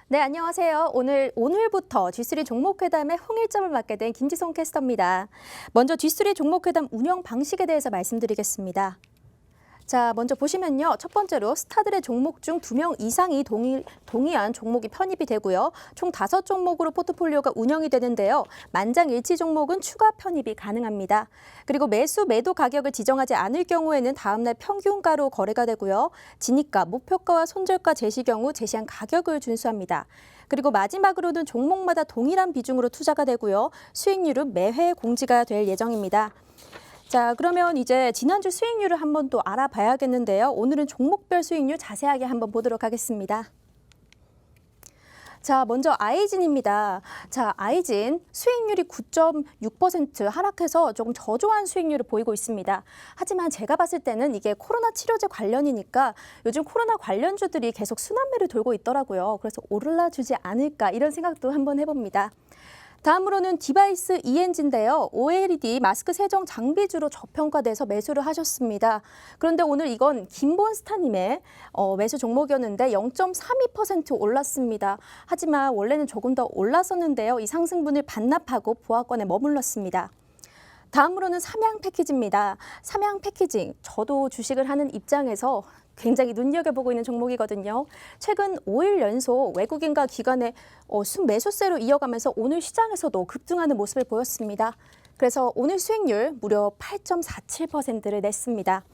네, 안녕하세요. 오늘부터 G3 종목회담의 홍일점을 맡게 된 김지성 캐스터입니다. 먼저 G3 종목회담 운영 방식에 대해서 말씀드리겠습니다. 자, 먼저 보시면요. 첫 번째로 스타들의 종목 중 2명 이상이 동의한 종목이 편입이 되고요. 총 5종목으로 포트폴리오가 운영이 되는데요. 만장일치 종목은 추가 편입이 가능합니다. 그리고 매도 가격을 지정하지 않을 경우에는 다음날 평균가로 거래가 되고요. 진입가, 목표가와 손절가 제시 경우 제시한 가격을 준수합니다. 그리고 마지막으로는 종목마다 동일한 비중으로 투자가 되고요. 수익률은 매회 공지가 될 예정입니다. 자, 그러면 이제 지난주 수익률을 한번 또 알아봐야겠는데요. 오늘은 종목별 수익률 자세하게 한번 보도록 하겠습니다. 자, 먼저 아이진입니다. 자, 아이진 수익률이 9.6% 하락해서 조금 저조한 수익률을 보이고 있습니다. 하지만 제가 봤을 때는 이게 코로나 치료제 관련이니까 요즘 코로나 관련주들이 계속 순환매를 돌고 있더라고요. 그래서 올라주지 않을까 이런 생각도 한번 해봅니다. 다음으로는 디바이스 ENG인데요. OLED 마스크 세정 장비주로 저평가돼서 매수를 하셨습니다. 그런데 오늘 이건 김본스타님의 매수 종목이었는데 0.32% 올랐습니다. 하지만 원래는 조금 더 올랐었는데요. 이 상승분을 반납하고 보합권에 머물렀습니다. 다음으로는 삼양패키지입니다. 삼양패키징, 저도 주식을 하는 입장에서 굉장히 눈여겨보고 있는 종목이거든요. 최근 5일 연속 외국인과 기관의 순매수세로 이어가면서 오늘 시장에서도 급등하는 모습을 보였습니다. 그래서 오늘 수익률 무려 8.47%를 냈습니다.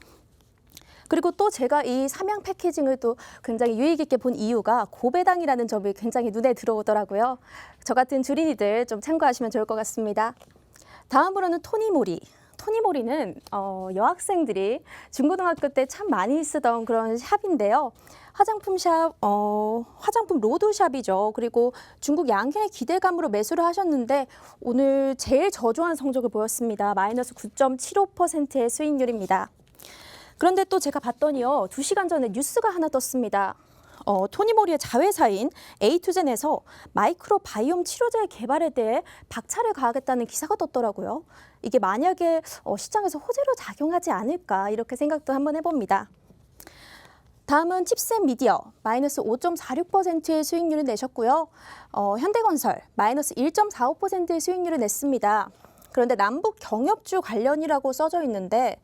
그리고 또 제가 이 삼양 패키징을 또 굉장히 유익 있게 본 이유가 고배당이라는 점이 굉장히 눈에 들어오더라고요. 저 같은 주린이들 좀 참고하시면 좋을 것 같습니다. 다음으로는 토니모리. 토니모리는 여학생들이 중고등학교 때 참 많이 쓰던 그런 샵인데요. 화장품 샵, 화장품 로드샵이죠. 그리고 중국 양현의 기대감으로 매수를 하셨는데 오늘 제일 저조한 성적을 보였습니다. 마이너스 9.75%의 수익률입니다. 그런데 또 제가 봤더니요. 2시간 전에 뉴스가 하나 떴습니다. 토니모리의 자회사인 에이투젠에서 마이크로바이옴 치료제 개발에 대해 박차를 가하겠다는 기사가 떴더라고요. 이게 만약에 시장에서 호재로 작용하지 않을까 이렇게 생각도 한번 해봅니다. 다음은 칩셋미디어 마이너스 5.46%의 수익률을 내셨고요. 현대건설 마이너스 1.45%의 수익률을 냈습니다. 그런데 남북 경협주 관련이라고 써져 있는데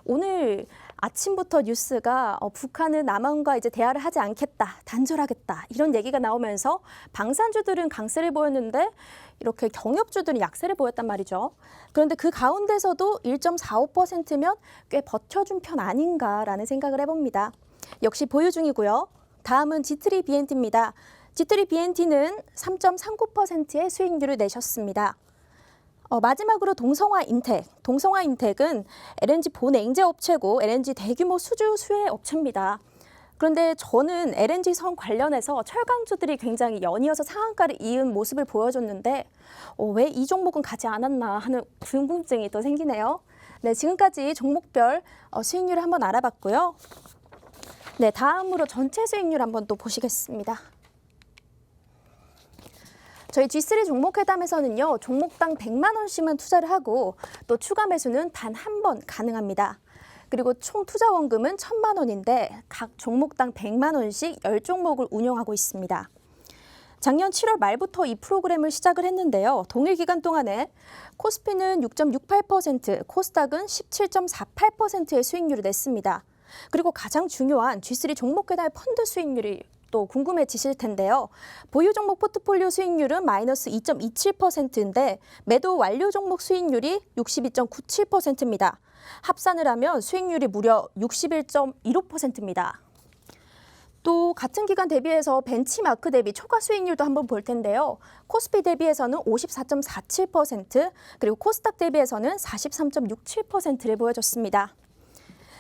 오늘 아침부터 뉴스가 북한은 남한과 이제 대화를 하지 않겠다, 단절하겠다 이런 얘기가 나오면서 방산주들은 강세를 보였는데 이렇게 경협주들은 약세를 보였단 말이죠. 그런데 그 가운데서도 1.45%면 꽤 버텨준 편 아닌가라는 생각을 해봅니다. 역시 보유 중이고요. 다음은 G3BNT입니다. G3BNT는 3.39%의 수익률을 내셨습니다. 마지막으로 동성화인텍. 동성화인텍은 LNG 본냉재 업체고 LNG 대규모 수주 수혜 업체입니다. 그런데 저는 LNG 선 관련해서 철강주들이 굉장히 연이어서 상한가를 이은 모습을 보여줬는데 왜 이 종목은 가지 않았나 하는 궁금증이 또 생기네요. 네, 지금까지 종목별 수익률을 한번 알아봤고요. 네, 다음으로 전체 수익률 한번 또 보시겠습니다. 저희 G3 종목회담에서는요. 종목당 100만 원씩만 투자를 하고 또 추가 매수는 단 한 번 가능합니다. 그리고 총 투자 원금은 1,000만 원인데 각 종목당 100만 원씩 10종목을 운영하고 있습니다. 작년 7월 말부터 이 프로그램을 시작을 했는데요. 동일 기간 동안에 코스피는 6.68%, 코스닥은 17.48%의 수익률을 냈습니다. 그리고 가장 중요한 G3 종목회담의 펀드 수익률이 또 궁금해지실 텐데요. 보유 종목 포트폴리오 수익률은 마이너스 2.27%인데 매도 완료 종목 수익률이 62.97%입니다. 합산을 하면 수익률이 무려 61.15%입니다. 또 같은 기간 대비해서 벤치마크 대비 초과 수익률도 한번 볼 텐데요. 코스피 대비해서는 54.47%, 그리고 코스닥 대비해서는 43.67%를 보여줬습니다.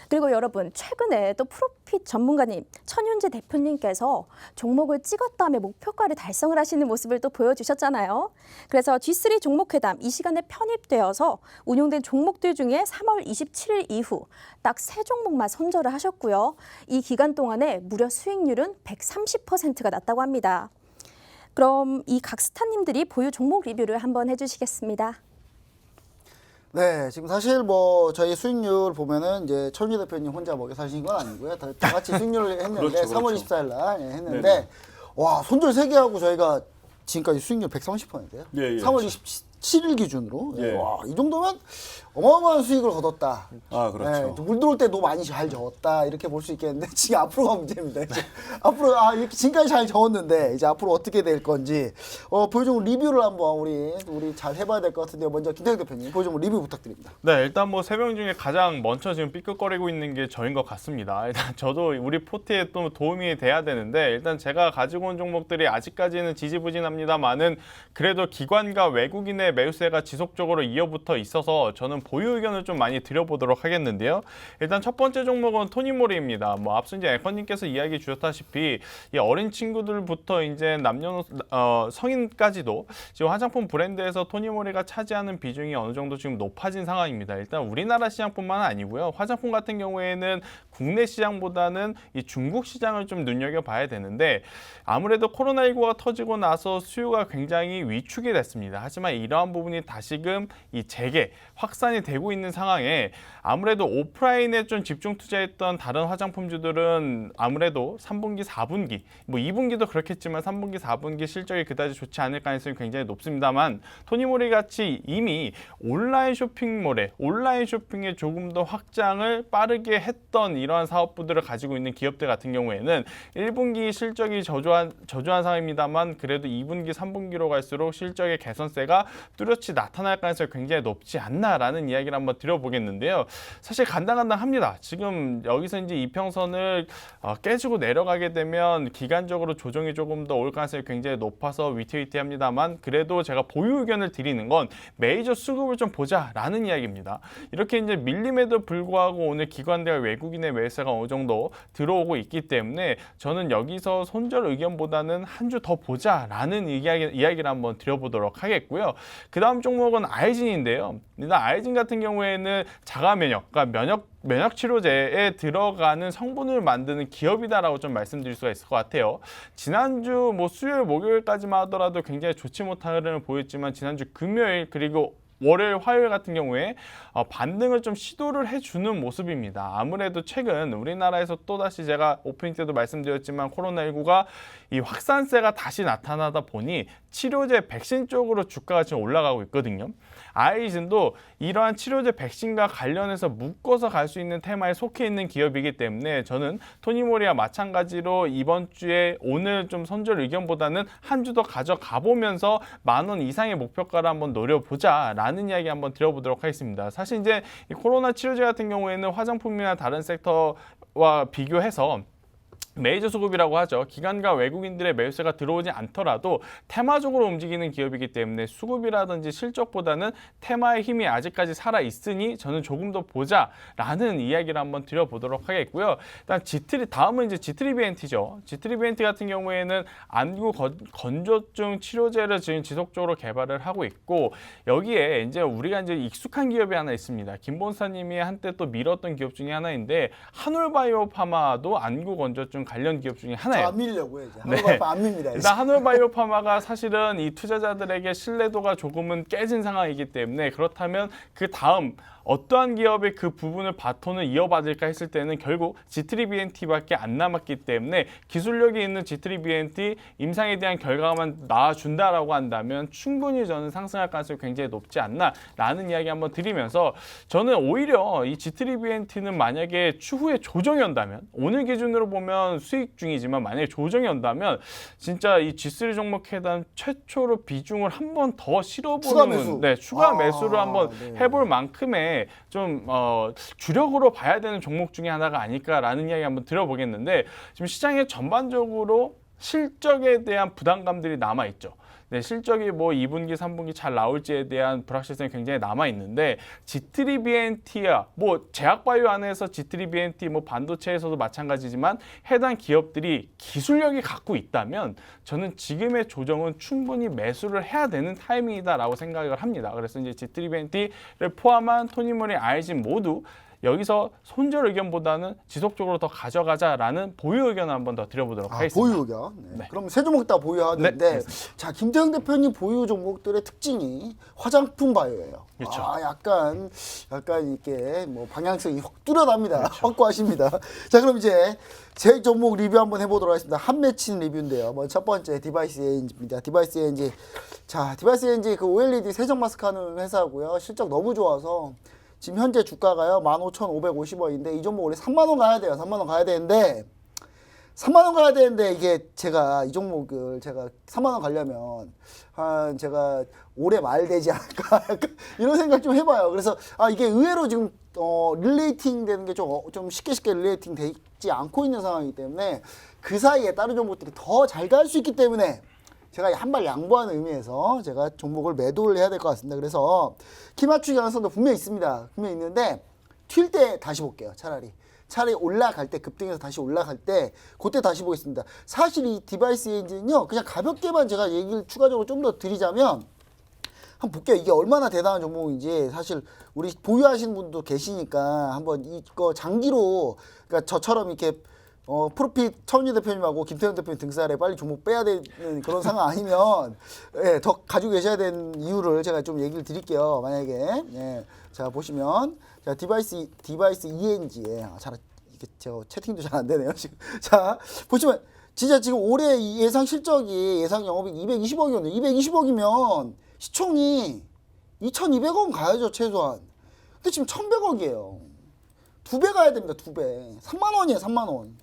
그리고 여러분 최근에 또 프로핏 전문가님 천윤재 대표님께서 종목을 찍었 다음에 목표가를 달성을 하시는 모습을 또 보여주셨잖아요. 그래서 G3 종목회담 이 시간에 편입되어서 운용된 종목들 중에 3월 27일 이후 딱 3종목만 선절을 하셨고요. 이 기간 동안에 무려 수익률은 130%가 났다고 합니다. 그럼 이 각 스타님들이 보유 종목 리뷰를 한번 해주시겠습니다. 네, 지금 사실 뭐 저희 수익률 보면은 이제 천유 대표님 혼자 먹여 사신 건 아니고요. 다 같이 수익률을 했는데 그렇죠, 3월 그렇죠. 24일 날 했는데 네네. 와, 손절 3개 하고 저희가 지금까지 수익률 130%예요. 예, 예. 3월 27일 기준으로. 예. 와, 이 정도면 어마어마한 수익을 거뒀다. 아, 그렇죠. 물 들어올 때 너 많이 잘 저었다 이렇게 볼 수 있겠는데 지금 앞으로가 문제입니다. 이제 앞으로 이렇게 지금까지 잘 저었는데 이제 앞으로 어떻게 될 건지 보여준 리뷰를 한번 우리 잘 해봐야 될 것 같은데요. 먼저 김태형 대표님 보여준 리뷰 부탁드립니다. 네, 일단 뭐 세 명 중에 가장 먼저 지금 삐끗거리고 있는 게 저인 것 같습니다. 일단 저도 우리 포트에 또 도움이 돼야 되는데 일단 제가 가지고 온 종목들이 아직까지는 지지부진합니다만은 그래도 기관과 외국인의 매수세가 지속적으로 이어붙어 있어서 저는 보유 의견을 좀 많이 드려보도록 하겠는데요. 일단 첫 번째 종목은 토니모리입니다. 뭐 앞서 이제 에커님께서 이야기 주셨다시피 이 어린 친구들부터 이제 성인까지도 지금 화장품 브랜드에서 토니모리가 차지하는 비중이 어느 정도 지금 높아진 상황입니다. 일단 우리나라 시장뿐만 아니고요. 화장품 같은 경우에는 국내 시장보다는 이 중국 시장을 좀 눈여겨봐야 되는데 아무래도 코로나19가 터지고 나서 수요가 굉장히 위축이 됐습니다. 하지만 이러한 부분이 다시금 이 재개, 확산이 되고 있는 상황에 아무래도 오프라인에 좀 집중 투자했던 다른 화장품주들은 아무래도 3분기, 4분기, 뭐 2분기도 그렇겠지만 3분기, 4분기 실적이 그다지 좋지 않을 가능성이 굉장히 높습니다만 토니모리 같이 이미 온라인 쇼핑에 조금 더 확장을 빠르게 했던 이러한 사업부들을 가지고 있는 기업들 같은 경우에는 1분기 실적이 저조한 상황입니다만 그래도 2분기, 3분기로 갈수록 실적의 개선세가 뚜렷이 나타날 가능성이 굉장히 높지 않나라는 이야기를 한번 드려보겠는데요. 사실 간당간당합니다. 지금 여기서 이제 이평선을 깨지고 내려가게 되면 기간적으로 조정이 조금 더 올 가능성이 굉장히 높아서 위태위태합니다만 그래도 제가 보유 의견을 드리는 건 메이저 수급을 좀 보자라는 이야기입니다. 이렇게 이제 밀림에도 불구하고 오늘 기관과 외국인의 매수가 어느 정도 들어오고 있기 때문에 저는 여기서 손절 의견보다는 한 주 더 보자라는 이야기를 한번 드려보도록 하겠고요. 그 다음 종목은 아이진인데요. 일단 아이진 같은 경우에는 자가 면역, 그러니까 면역 치료제에 들어가는 성분을 만드는 기업이다라고 좀 말씀드릴 수가 있을 것 같아요. 지난주 뭐 수요일, 목요일까지만 하더라도 굉장히 좋지 못한 흐름을 보였지만 지난주 금요일 그리고 월요일, 화요일 같은 경우에 반등을 좀 시도를 해주는 모습입니다. 아무래도 최근 우리나라에서 또다시 제가 오프닝 때도 말씀드렸지만 코로나19가 이 확산세가 다시 나타나다 보니 치료제 백신 쪽으로 주가가 지금 올라가고 있거든요. 아이진도 이러한 치료제 백신과 관련해서 묶어서 갈 수 있는 테마에 속해 있는 기업이기 때문에 저는 토니모리와 마찬가지로 이번 주에 오늘 좀 손절 의견보다는 한 주 더 가져가 보면서 10,000원 이상의 목표가를 한번 노려보자라는 이야기 한번 드려보도록 하겠습니다. 사실 이제 이 코로나 치료제 같은 경우에는 화장품이나 다른 섹터와 비교해서 메이저 수급이라고 하죠. 기관과 외국인들의 매수세가 들어오지 않더라도 테마적으로 움직이는 기업이기 때문에 수급이라든지 실적보다는 테마의 힘이 아직까지 살아있으니 저는 조금 더 보자라는 이야기를 한번 드려보도록 하겠고요. 일단 다음은 이제 G3BNT죠. G3BNT 같은 경우에는 안구 건조증 치료제를 지금 지속적으로 개발을 하고 있고 여기에 이제 우리가 이제 익숙한 기업이 하나 있습니다. 김 본사님이 한때 또 밀었던 기업 중에 하나인데 한올바이오파마도 안구 건조증 관련 기업 중에 하나예요. 안 밀려고요. 이제 한올바이오 안 밉니다. 일단 한올바이오파마가 사실은 이 투자자들에게 신뢰도가 조금은 깨진 상황이기 때문에 그렇다면 그 다음 어떠한 기업이 그 부분을 바톤을 이어받을까 했을 때는 결국 G3BNT밖에 안 남았기 때문에 기술력이 있는 G3BNT 임상에 대한 결과만 나와준다라고 한다면 충분히 저는 상승할 가능성이 굉장히 높지 않나라는 이야기 한번 드리면서 저는 오히려 이 G3BNT는 만약에 추후에 조정이 온다면 오늘 기준으로 보면 수익 중이지만 만약에 조정이 온다면 진짜 이 G3 종목 해당 최초로 비중을 한 번 더 실어보는 추가 매수를 한번 해볼 만큼의 좀 주력으로 봐야 되는 종목 중에 하나가 아닐까라는 이야기 한번 들어보겠는데 지금 시장에 전반적으로 실적에 대한 부담감들이 남아 있죠. 네, 실적이 뭐 2분기, 3분기 잘 나올지에 대한 불확실성이 굉장히 남아 있는데 G3BNT야 뭐 제약바이오 안에서 G3BNT 뭐 반도체에서도 마찬가지지만 해당 기업들이 기술력이 갖고 있다면 저는 지금의 조정은 충분히 매수를 해야 되는 타이밍이다라고 생각을 합니다. 그래서 이제 G3BNT를 포함한 토니모리, 아이진 모두 여기서 손절 의견보다는 지속적으로 더 가져가자라는 보유 의견을 한번 더 드려보도록 하겠습니다. 보유 의견. 네. 그럼 세 종목 다 보유하는데, 네, 자 김태형 대표님 보유 종목들의 특징이 화장품 바이오예요. 그렇죠. 약간 이렇게 뭐 방향성이 확 뚜렷합니다. 확고하십니다. 자 그럼 이제 제 종목 리뷰 한번 해보도록 하겠습니다. 한 매치 리뷰인데요. 뭐 첫 번째 디바이스 에인지입니다. 디바이스 에인지. 자 디바이스 에인지 그 OLED 세정 마스크 하는 회사고요. 실적 너무 좋아서 지금 현재 주가가요 15,550원인데 이 종목 원래 3만 원 가야 돼요. 3만 원 가야 되는데 3만 원 가야 되는데 이게 제가 이 종목을 제가 3만 원 가려면 한 제가 올해 말 되지 않을까 약간 이런 생각 좀 해봐요. 그래서 이게 의외로 지금 릴레이팅 되는 게 좀 쉽게 릴레이팅 되지 않고 있는 상황이기 때문에 그 사이에 다른 종목들이 더 잘 갈 수 있기 때문에 제가 한 발 양보하는 의미에서 제가 종목을 매도를 해야 될 것 같습니다. 그래서 키 맞추기 가능성도 분명히 있습니다. 분명히 있는데 튈 때 다시 볼게요. 차라리 올라갈 때 급등해서 다시 올라갈 때 그때 다시 보겠습니다. 사실 이 디바이스 에인지는요 그냥 가볍게만 제가 얘기를 추가적으로 좀 더 드리자면 한번 볼게요. 이게 얼마나 대단한 종목인지 사실 우리 보유하시는 분도 계시니까 한번 이거 장기로 그러니까 저처럼 이렇게 프로핏 천유 대표님하고 김태형 대표님 등살에 빨리 종목 빼야 되는 그런 상황 아니면 예, 더 가지고 계셔야 되는 이유를 제가 좀 얘기를 드릴게요. 만약에 예, 자 보시면 자 디바이스 ENG에 이게 제가 채팅도 잘 안 되네요 지금. 자 보시면 진짜 지금 올해 예상 실적이 예상 영업이익 220억이었는데 220억이면 시총이 2,200원 가야죠 최소한. 근데 지금 1,100억이에요. 2배 가야 됩니다. 2배. 3만 원이에요. 3만 원.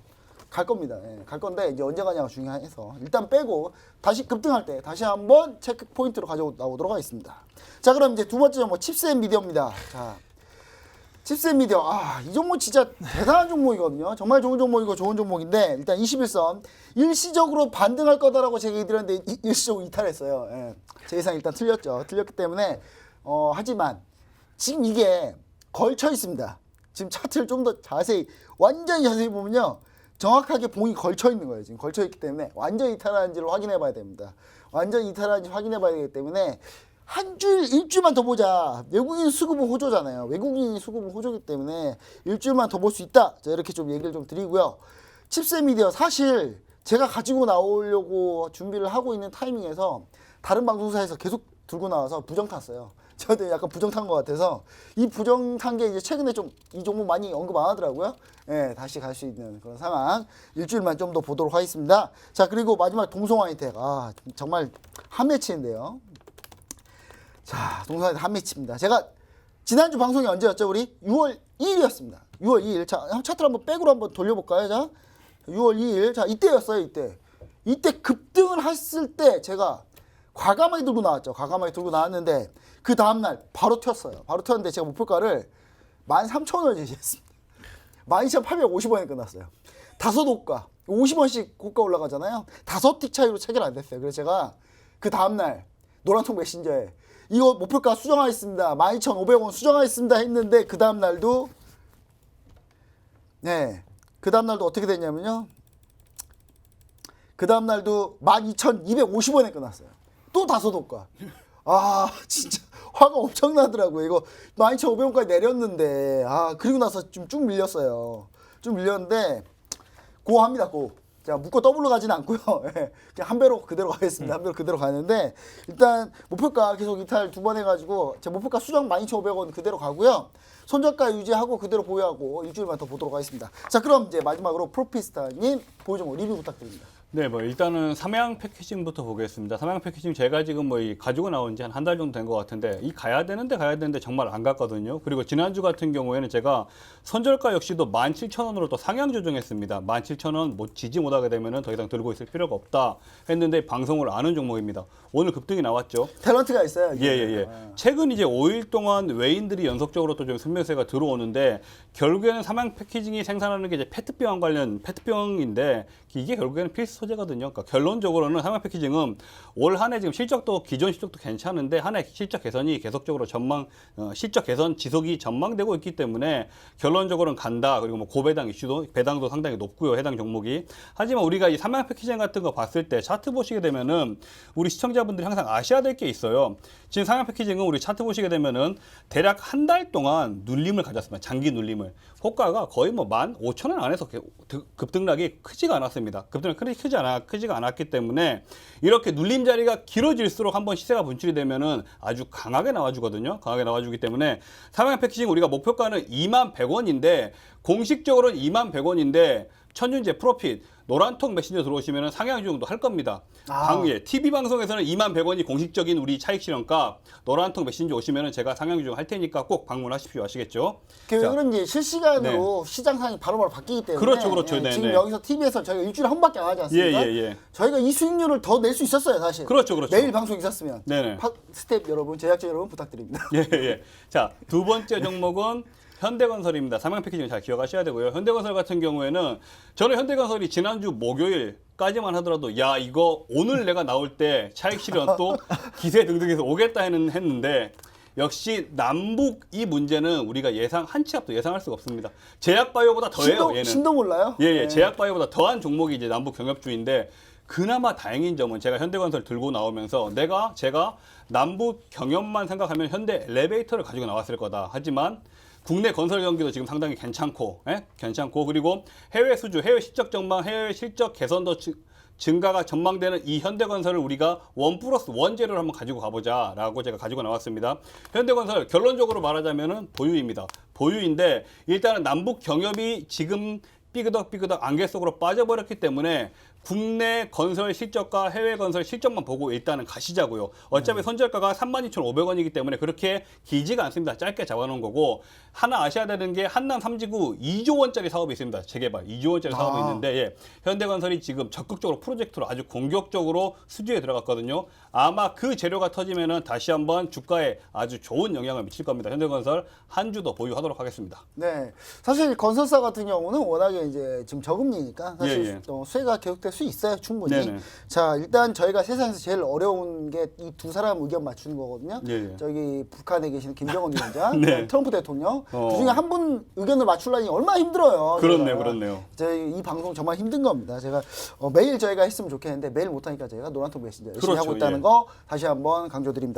갈 겁니다. 예, 갈 건데 이제 언제 가냐가 중요해서 일단 빼고 다시 급등할 때 다시 한번 체크 포인트로 가져 나오도록 하겠습니다. 자 그럼 이제 두 번째 종목 칩셋 미디어입니다. 자 칩셋 미디어 이 종목 진짜 대단한 종목이거든요. 정말 좋은 종목이고 좋은 종목인데 일단 21선 일시적으로 반등할 거다라고 제가 얘기드렸는데 일시적으로 이탈했어요. 예, 제 예상 일단 틀렸죠. 틀렸기 때문에 하지만 지금 이게 걸쳐 있습니다. 지금 차트를 좀 더 완전히 자세히 보면요. 정확하게 봉이 걸쳐 있는 거예요. 지금 걸쳐 있기 때문에 완전히 이탈하는지를 확인해 봐야 됩니다. 완전히 이탈하는지 확인해 봐야 되기 때문에 일주일만 더 보자. 외국인 수급은 호조잖아요. 외국인 수급은 호조기 때문에 일주일만 더 볼 수 있다. 자, 이렇게 좀 얘기를 좀 드리고요. 칩셋 미디어 사실 제가 가지고 나오려고 준비를 하고 있는 타이밍에서 다른 방송사에서 계속 들고 나와서 부정 탔어요. 저도 약간 부정 탄 것 같아서 이 부정 탄 게 이제 최근에 좀 이 종목 많이 언급 안 하더라고요. 예, 다시 갈 수 있는 그런 상황. 일주일만 좀 더 보도록 하겠습니다. 자, 그리고 마지막 동성화이텍. 정말 한 매치인데요. 자, 동성화이텍 한 매치입니다. 제가 지난주 방송이 언제였죠? 우리 6월 2일이었습니다. 6월 2일. 자, 차트를 한번 백으로 한번 돌려볼까요? 자, 6월 2일. 자, 이때였어요. 이때 급등을 했을 때 제가 과감하게 들고 나왔죠. 과감하게 들고 나왔는데 그 다음날 바로 튀었어요. 바로 튀었는데 제가 목표가를 13,000원을 제시했습니다. 12,850원에 끝났어요. 5호가 50원씩 고가 올라가잖아요. 5틱 차이로 체결 안 됐어요. 그래서 제가 그 다음날 노란통 메신저에 이거 목표가 수정하겠습니다. 12,500원 수정하겠습니다 했는데 그 다음날도 어떻게 됐냐면요. 그 다음날도 12,250원에 끝났어요. 또 5호가. 진짜 화가 엄청나더라고요. 이거 12,500원까지 내렸는데 그리고 나서 좀 쭉 밀렸어요. 좀 밀렸는데 고합니다. 자, 묶어 더블로 가지는 않고요. 그냥 한 배로 그대로 가겠습니다. 한 배로 그대로 가는데 일단 목표가 계속 이탈 2번 해가지고 제 목표가 수정 12,500원 그대로 가고요. 손절가 유지하고 그대로 보유하고 일주일만 더 보도록 하겠습니다. 자, 그럼 이제 마지막으로 프로피스타님 보유 종목 리뷰 부탁드립니다. 네, 일단은 삼양 패키징부터 보겠습니다. 삼양 패키징 제가 지금 가지고 나온 지 한 달 정도 된 것 같은데 이 가야 되는데 정말 안 갔거든요. 그리고 지난주 같은 경우에는 제가 선절가 역시도 17,000원으로 또 상향 조정했습니다. 17,000원 지지 못하게 되면은 더 이상 들고 있을 필요가 없다 했는데 방송을 아는 종목입니다. 오늘 급등이 나왔죠. 탤런트가 있어요. 예. 최근 이제 5일 동안 외인들이 연속적으로 또 좀 선명세가 들어오는데 결국에는 삼양 패키징이 생산하는 게 이제 페트병 관련 페트병인데 이게 결국에는 필수 소재거든요. 그러니까 결론적으로는 삼양 패키징은 올 한 해 지금 실적도 기존 실적도 괜찮은데 한 해 실적 개선이 계속적으로 실적 개선 지속이 전망되고 있기 때문에 결론적으로는 간다. 그리고 뭐 고배당 이슈도 배당도 상당히 높고요. 해당 종목이. 하지만 우리가 이 삼양 패키징 같은 거 봤을 때 차트 보시게 되면은 우리 시청자분들이 항상 아셔야 될 게 있어요. 지금 삼양 패키징은 우리 차트 보시게 되면은 대략 한 달 동안 눌림을 가졌습니다. 장기 눌림을. 호가가 거의 뭐 15,000원 안에서 급등락이 크지가 않았습니다. 급등락이 크지가 않았기 때문에 이렇게 눌림 자리가 길어질수록 한번 시세가 분출이 되면은 아주 강하게 나와주거든요. 강하게 나와주기 때문에 삼양 패키징 우리가 목표가는 21,100원인데 공식적으로는 21,100원인데 천윤재 프로핏 노란통 메신저 들어오시면 상향 조정도 할 겁니다. TV 방송에서는 21,100원이 공식적인 우리 차익 실현가, 노란통 메신저 오시면 제가 상향 조정 할 테니까 꼭 방문하십시오. 아시겠죠? 왜 그런지 실시간으로 시장 상황이 바로바로 바뀌기 때문에 그렇죠. 예, 네, 지금 네. 여기서 TV에서 저희가 일주일에 한 번밖에 안 하지 않습니까? 예. 저희가 이 수익률을 더 낼 수 있었어요, 사실. 그렇죠. 매일 방송 있었으면. 네네. 스텝 여러분, 제작진 여러분 부탁드립니다. 예. 자, 두 번째 종목은 현대건설입니다. 삼양 패키징 잘 기억하셔야 되고요. 현대건설 같은 경우에는 저는 현대건설이 지난주 목요일까지만 하더라도 야 이거 오늘 내가 나올 때 차익 실현 또 기세 등등해서 오겠다 했는데 역시 남북 이 문제는 우리가 한 치 앞도 예상할 수가 없습니다. 제약바이오보다 더해요. 얘는. 신동 올라요? 예. 제약바이오보다 더한 종목이 이제 남북 경협주인데 그나마 다행인 점은 제가 현대건설 들고 나오면서 제가 남북 경협만 생각하면 현대 엘리베이터를 가지고 나왔을 거다. 하지만 국내 건설 경기도 지금 상당히 괜찮고 그리고 해외 수주, 해외 실적 전망, 해외 실적 개선도 증가가 전망되는 이 현대건설을 우리가 1+1 재료를 한번 가지고 가보자라고 제가 가지고 나왔습니다. 현대건설 결론적으로 말하자면은 보유입니다. 보유인데 일단은 남북 경협이 지금 삐그덕 안개 속으로 빠져버렸기 때문에 국내 건설 실적과 해외 건설 실적만 보고 일단은 가시자고요. 어차피 손절가가 32,500원이기 때문에 그렇게 길지가 않습니다. 짧게 잡아놓은 거고 하나 아셔야 되는 게 한남 3지구 2조 원짜리 사업이 있습니다. 재개발 2조 원짜리 사업이 있는데 현대건설이 지금 적극적으로 프로젝트로 아주 공격적으로 수주에 들어갔거든요. 아마 그 재료가 터지면은 다시 한번 주가에 아주 좋은 영향을 미칠 겁니다. 현대건설 한 주 더 보유하도록 하겠습니다. 네, 사실 건설사 같은 경우는 워낙에 이제 지금 저금리니까 사실 수혜가 계속될 수 있어요, 충분히. 네네. 자, 일단 저희가 세상에서 제일 어려운 게 이 두 사람 의견 맞추는 거거든요. 저기 북한에 계시는 김정은 위원장, 트럼프 대통령 그 중에 한 분 의견을 맞추려니 얼마나 힘들어요. 그렇네요. 저희 이 방송 정말 힘든 겁니다. 제가 매일 저희가 했으면 좋겠는데 매일 못하니까 저희가 노란통 메신저 열심히 하고 있다는 거 다시 한번 강조드립니다.